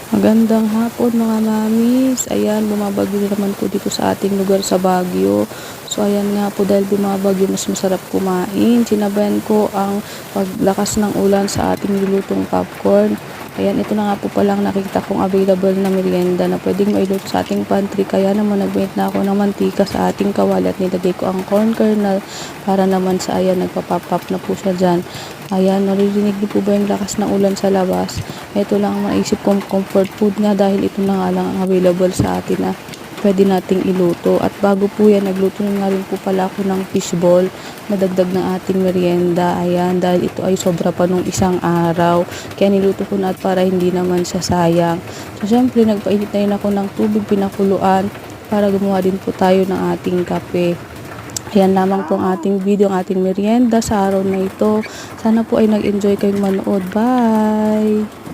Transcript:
Magandang hapon mga mamis. Ayan, bumabagyo na naman po dito sa ating lugar sa Baguio. So ayan nga po, dahil bumabagyo mas masarap kumain. Sinabayan ko ang paglakas ng ulan sa ating nilutong popcorn. Ayan, ito na nga po palang nakita kong available na merienda na pwedeng mailuto sa ating pantry. Kaya naman nag-mate na ako ng mantika sa ating kawali at nilagay ko ang corn kernel para naman sa ayan, nagpa-pop-up na po siya dyan. Ayan, naririnig niyo po ba yung lakas ng ulan sa labas? Ito lang ang maisip kong comfort food nga dahil ito na nga lang ang available sa atin na pwede nating iluto. At bago po yan, nagluto na nga rin po pala ako ng fishball na dagdag ng ating merienda. Ayan, dahil ito ay sobra pa nung isang araw. Kaya niluto ko na at para hindi naman siya sayang. So, syempre, nagpainit na rin ako ng tubig, pinakuluan para gumawa din po tayo ng ating kape. Ayan lamang po ang ating video, ang ating merienda sa araw na ito. Sana po ay nag-enjoy kayong manood. Bye!